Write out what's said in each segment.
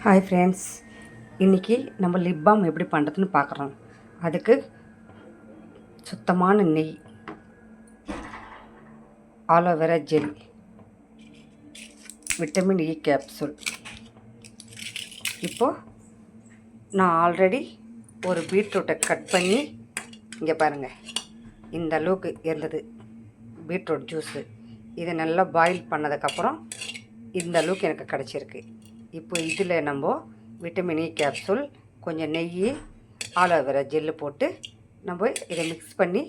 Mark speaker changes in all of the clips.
Speaker 1: Hi friends, இன்றைக்கி நம்ம lip balm எப்படி பண்ணுறதுன்னு பார்க்குறோம். அதுக்கு சுத்தமான நெய், aloe vera gel, vitamin E capsule. இப்போது நான் ஆல்ரெடி ஒரு பீட்ரூட்டை கட் பண்ணி இங்கே பாருங்கள், இந்த அளவுக்கு இருந்தது பீட்ரூட் ஜூஸு. இதை நல்லா பாயில் பண்ணதுக்கப்புறம் இந்த அளவுக்கு எனக்கு கிடச்சிருக்கு. இப்போ இதில் நம்ம விட்டமின் இ கேப்சூல், கொஞ்சம் நெய், ஆலோவேரா ஜெல்லு போட்டு நம்ம இதை மிக்ஸ் பண்ணி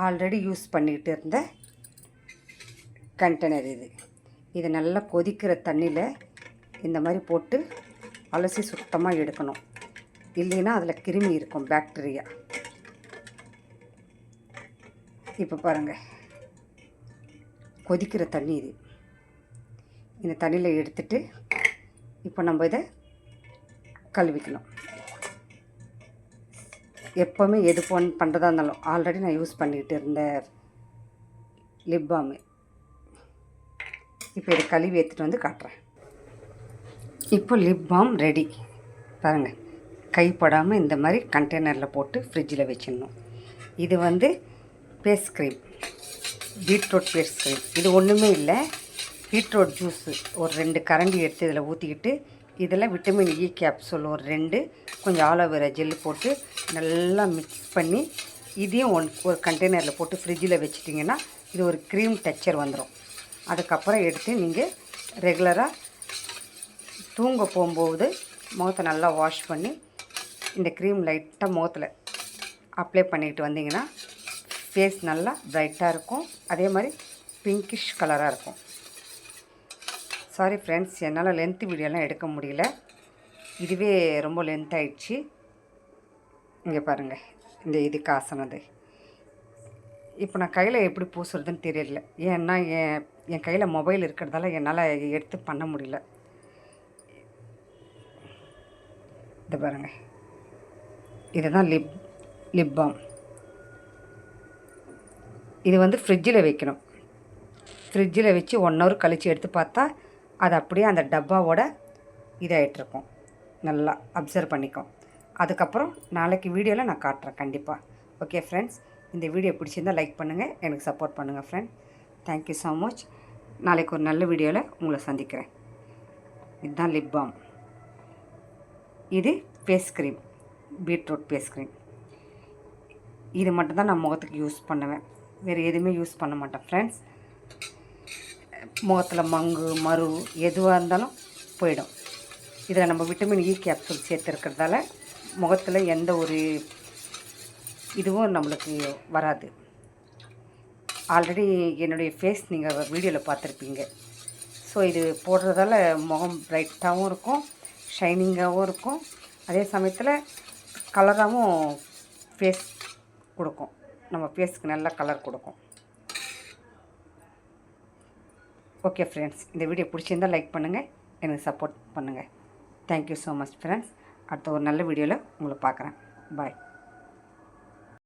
Speaker 1: ஆல்ரெடி யூஸ் பண்ணிக்கிட்டு இருந்த கண்டெய்னர் இது நல்லா கொதிக்கிற தண்ணியில் இந்த மாதிரி போட்டு அலசி சுத்தமாக எடுக்கணும். இல்லைன்னா அதில் கிருமி இருக்கும், பாக்டீரியா. இப்போ பாருங்கள், கொதிக்கிற தண்ணி இது. இந்த தண்ணியில் எடுத்துட்டு இப்போ நம்ம இதை கழுவிக்கணும். எப்போவுமே எது பண்ணுறதா இருந்தாலும் ஆல்ரெடி நான் யூஸ் பண்ணிக்கிட்டு இருந்த லிப் பாமு. இப்போ இதை கழுவி எடுத்துகிட்டு வந்து காட்டுறேன். இப்போ லிப் பாம் ரெடி பாருங்கள். கைப்படாமல் இந்த மாதிரி கண்டெய்னரில் போட்டு ஃப்ரிட்ஜில் வச்சிடணும். இது face cream, beetroot face cream. இது ஒன்றுமே இல்லை, பீட்ரூட் ஜூஸு ஒரு 2 கரண்டி எடுத்து இதில் ஊற்றிக்கிட்டு, இதில் விட்டமின் இ கேப்சூல் ஒரு 2, கொஞ்சம் ஆலோவேரா ஜெல்லு போட்டு நல்லா மிக்ஸ் பண்ணி இதையும் ஒரு கண்டெய்னரில் போட்டு ஃப்ரிட்ஜில் வச்சிட்டிங்கன்னா இது ஒரு க்ரீம் டெக்ஸ்சர் வந்துடும். அதுக்கப்புறம் எடுத்து நீங்கள் ரெகுலராக தூங்க போகும்போது முகத்தை நல்லா வாஷ் பண்ணி இந்த க்ரீம் லைட்டாக முகத்தில் அப்ளை பண்ணிக்கிட்டு வந்தீங்கன்னா ஃபேஸ் நல்லா ப்ரைட்டாக இருக்கும். அதே மாதிரி பிங்கிஷ் கலராக இருக்கும். சாரி ஃப்ரெண்ட்ஸ், என்னால் லென்த்து வீடியோலாம் எடுக்க முடியல. இதுவே ரொம்ப லென்த் ஆகிடுச்சு. இங்கே பாருங்கள், இந்த இதுக்கு ஆசனது. இப்போ நான் கையில் எப்படி பூசுறதுன்னு தெரியல. ஏன்னா என் கையில் மொபைல் இருக்கிறதால என்னால் எடுத்து பண்ண முடியல. இது பாருங்கள், இதுதான் லிப் பாம். இது ஃப்ரிட்ஜில் வைக்கணும். ஃப்ரிட்ஜில் வச்சு 1 ஹவர் கழித்து எடுத்து பார்த்தா அது அப்படியே அந்த டப்பாவோட இதாகிட்ருக்கும். நல்லா அப்சர்வ் பண்ணிக்கும். அதுக்கப்புறம் நாளைக்கு வீடியோவில் நான் காட்டுறேன் கண்டிப்பாக. ஓகே ஃப்ரெண்ட்ஸ், இந்த வீடியோ பிடிச்சிருந்தால் லைக் பண்ணுங்கள், எனக்கு சப்போர்ட் பண்ணுங்கள் ஃப்ரெண்ட். Thank you so much. நாளைக்கு ஒரு நல்ல வீடியோவில் உங்களை சந்திக்கிறேன். இதுதான் லிப் பாம். இது face cream, beetroot face cream. இது மட்டும்தான் நான் முகத்துக்கு யூஸ் பண்ணுவேன், வேறு எதுவுமே யூஸ் பண்ண மாட்டேன் ஃப்ரெண்ட்ஸ். முகத்தில் மங்கு மரு எதுவாக இருந்தாலும் போயிடும். இதில் நம்ம விட்டமின் இ கேப்சூல் சேர்த்துருக்கிறதால முகத்தில் எந்த ஒரு இதுவும் நம்மளுக்கு வராது. ஆல்ரெடி என்னுடைய ஃபேஸ் நீங்கள் வீடியோவில் பார்த்துருப்பீங்க. ஸோ இது போடுறதால முகம் ப்ரைட்டாகவும் இருக்கும், ஷைனிங்காகவும் இருக்கும். அதே சமயத்தில் கலராகவும் ஃபேஸ் கொடுக்கும். நம்ம ஃபேஸ்க்கு நல்ல கலர் கொடுக்கும். ஓகே ஃப்ரெண்ட்ஸ், இந்த வீடியோ பிடிச்சிருந்தால் லைக் பண்ணுங்கள், எனக்கு சப்போர்ட் பண்ணுங்கள். Thank you so much friends. அடுத்த ஒரு நல்ல வீடியோவில் உங்களை பார்க்குறேன். பாய்.